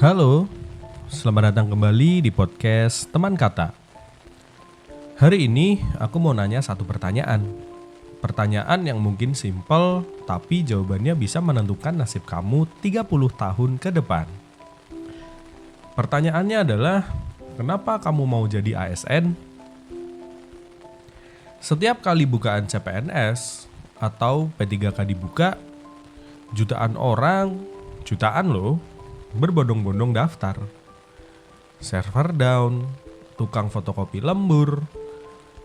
Halo, selamat datang kembali di podcast Teman Kata. Hari ini aku mau nanya satu pertanyaan. Pertanyaan yang mungkin simpel, tapi jawabannya bisa menentukan nasib kamu 30 tahun ke depan. Pertanyaannya adalah, kenapa kamu mau jadi ASN? Setiap kali bukaan CPNS atau P3K dibuka, jutaan loh, berbondong-bondong daftar. Server down, tukang fotokopi lembur,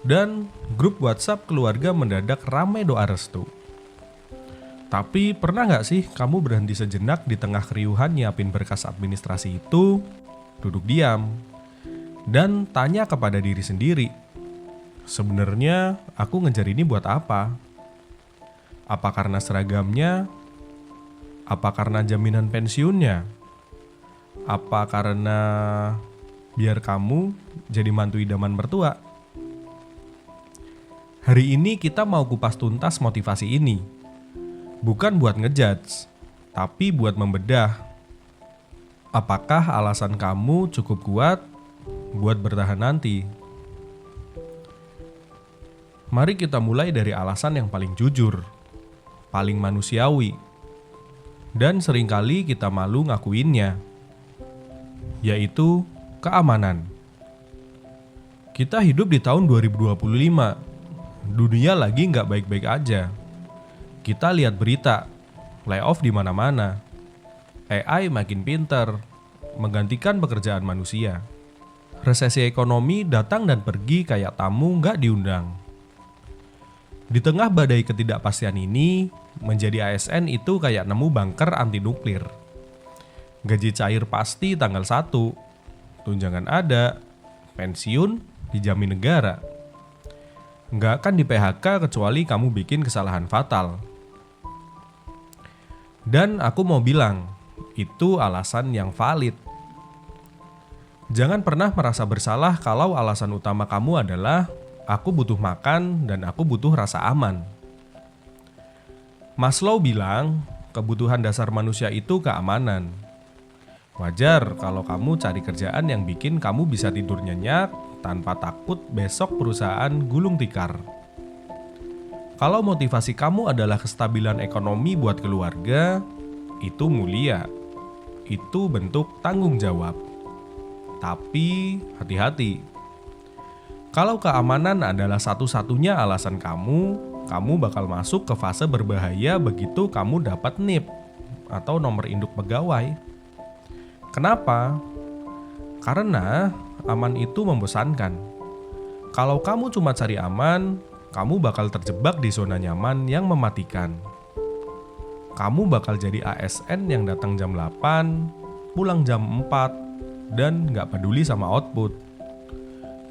dan grup WhatsApp keluarga mendadak ramai doa restu. Tapi pernah gak sih kamu berhenti sejenak di tengah keriuhan nyiapin berkas administrasi itu, duduk diam, dan tanya kepada diri sendiri, sebenarnya aku ngejar ini buat apa? Apa karena seragamnya? Apa karena jaminan pensiunnya? Apa karena biar kamu jadi mantu idaman mertua? Hari ini kita mau kupas tuntas motivasi ini. Bukan buat ngejudge, tapi buat membedah. Apakah alasan kamu cukup kuat buat bertahan nanti? Mari kita mulai dari alasan yang paling jujur, paling manusiawi, dan seringkali kita malu ngakuinnya, yaitu keamanan. Kita hidup di tahun 2025. Dunia lagi nggak baik-baik aja. Kita lihat berita, layoff di mana-mana. AI makin pinter, menggantikan pekerjaan manusia. Resesi ekonomi datang dan pergi kayak tamu nggak diundang. Di tengah badai ketidakpastian ini, menjadi ASN itu kayak nemu bunker anti nuklir. Gaji cair pasti tanggal 1, tunjangan ada, pensiun dijamin negara. Nggak akan di PHK kecuali kamu bikin kesalahan fatal. Dan aku mau bilang, itu alasan yang valid. Jangan pernah merasa bersalah kalau alasan utama kamu adalah aku butuh makan dan aku butuh rasa aman. Maslow bilang, kebutuhan dasar manusia itu keamanan. Wajar kalau kamu cari kerjaan yang bikin kamu bisa tidur nyenyak tanpa takut besok perusahaan gulung tikar. Kalau motivasi kamu adalah kestabilan ekonomi buat keluarga, itu mulia. Itu bentuk tanggung jawab. Tapi hati-hati. Kalau keamanan adalah satu-satunya alasan kamu bakal masuk ke fase berbahaya begitu kamu dapat NIP atau nomor induk pegawai. Kenapa? Karena aman itu membosankan. Kalau kamu cuma cari aman, kamu bakal terjebak di zona nyaman yang mematikan. Kamu bakal jadi ASN yang datang jam 8, pulang jam 4, dan gak peduli sama output.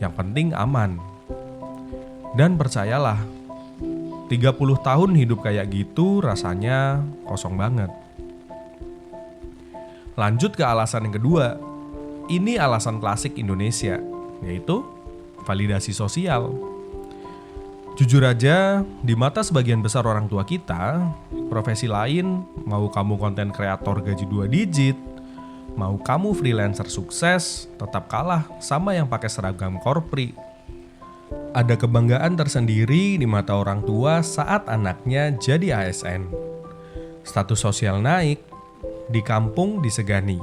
Yang penting aman. Dan percayalah, 30 tahun hidup kayak gitu rasanya kosong banget. Lanjut ke alasan yang kedua. Ini alasan klasik Indonesia, yaitu validasi sosial. Jujur aja, di mata sebagian besar orang tua kita, profesi lain, mau kamu konten kreator gaji 2 digit, mau kamu freelancer sukses, tetap kalah sama yang pakai seragam korpri. Ada kebanggaan tersendiri di mata orang tua saat anaknya jadi ASN. Status sosial naik, di kampung disegani.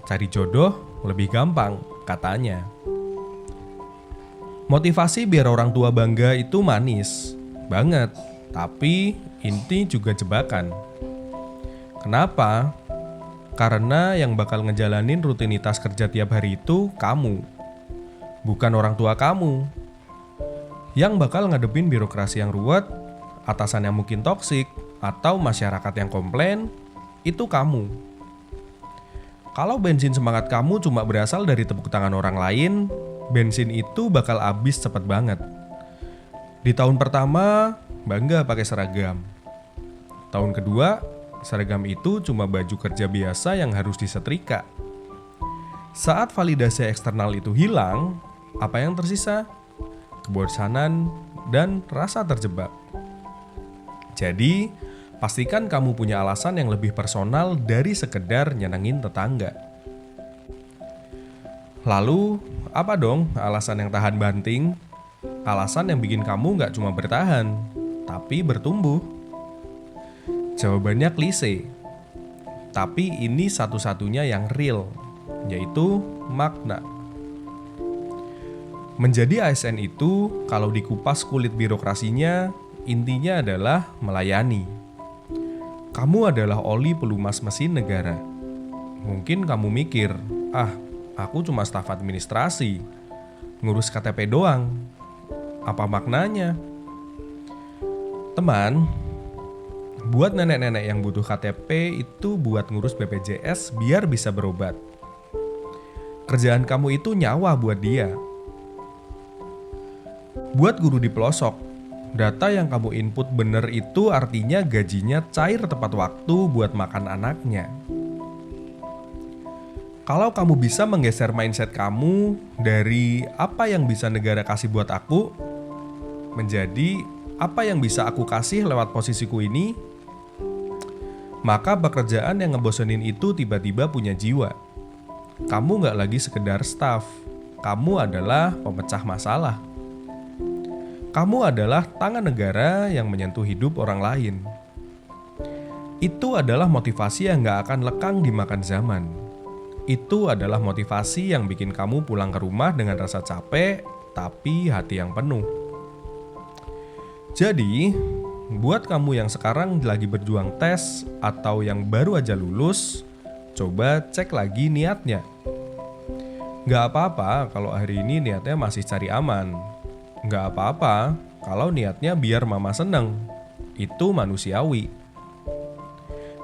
Cari jodoh lebih gampang, katanya. Motivasi biar orang tua bangga itu manis banget, tapi ini juga jebakan. Kenapa? Karena yang bakal ngejalanin rutinitas kerja tiap hari itu kamu, bukan orang tua kamu. Yang bakal ngadepin birokrasi yang ruwet, atasan yang mungkin toksik, atau masyarakat yang komplain, itu kamu. Kalau bensin semangat kamu cuma berasal dari tepuk tangan orang lain, bensin itu bakal habis cepet banget. Di tahun pertama, bangga pakai seragam. Tahun kedua, seragam itu cuma baju kerja biasa yang harus disetrika. Saat validasi eksternal itu hilang, apa yang tersisa? Kebosanan dan rasa terjebak. Jadi, pastikan kamu punya alasan yang lebih personal dari sekedar nyenengin tetangga. Lalu, apa dong alasan yang tahan banting? Alasan yang bikin kamu nggak cuma bertahan, tapi bertumbuh. Jawabannya klise, tapi ini satu-satunya yang real, yaitu makna. Menjadi ASN itu, kalau dikupas kulit birokrasinya, intinya adalah melayani. Kamu adalah oli pelumas mesin negara. Mungkin kamu mikir, aku cuma staf administrasi, ngurus KTP doang. Apa maknanya? Teman, buat nenek-nenek yang butuh KTP itu buat ngurus BPJS biar bisa berobat. Kerjaan kamu itu nyawa buat dia. Buat guru di pelosok, data yang kamu input bener itu artinya gajinya cair tepat waktu buat makan anaknya. Kalau kamu bisa menggeser mindset kamu dari apa yang bisa negara kasih buat aku, menjadi apa yang bisa aku kasih lewat posisiku ini, maka pekerjaan yang ngebosenin itu tiba-tiba punya jiwa. Kamu gak lagi sekedar staff, kamu adalah pemecah masalah. Kamu adalah tangan negara yang menyentuh hidup orang lain. Itu adalah motivasi yang gak akan lekang dimakan zaman. Itu adalah motivasi yang bikin kamu pulang ke rumah dengan rasa capek, tapi hati yang penuh. Jadi, buat kamu yang sekarang lagi berjuang tes atau yang baru aja lulus, coba cek lagi niatnya. Gak apa-apa kalau hari ini niatnya masih cari aman. Gak apa-apa kalau niatnya biar mama seneng. Itu manusiawi.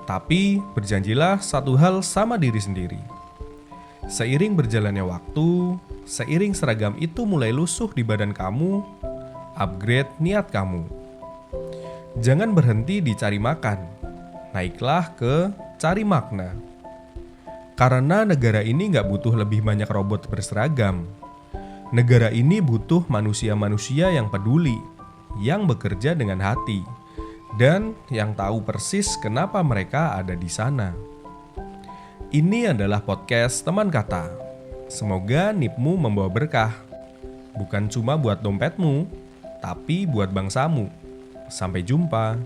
Tapi berjanjilah satu hal sama diri sendiri. Seiring berjalannya waktu, seiring seragam itu mulai lusuh di badan kamu, upgrade niat kamu. Jangan berhenti di cari makan, naiklah ke cari makna. Karena negara ini gak butuh lebih banyak robot berseragam. Negara ini butuh manusia-manusia yang peduli, yang bekerja dengan hati, dan yang tahu persis kenapa mereka ada di sana. Ini adalah podcast Teman Kata. Semoga nipmu membawa berkah. Bukan cuma buat dompetmu, tapi buat bangsamu. Sampai jumpa.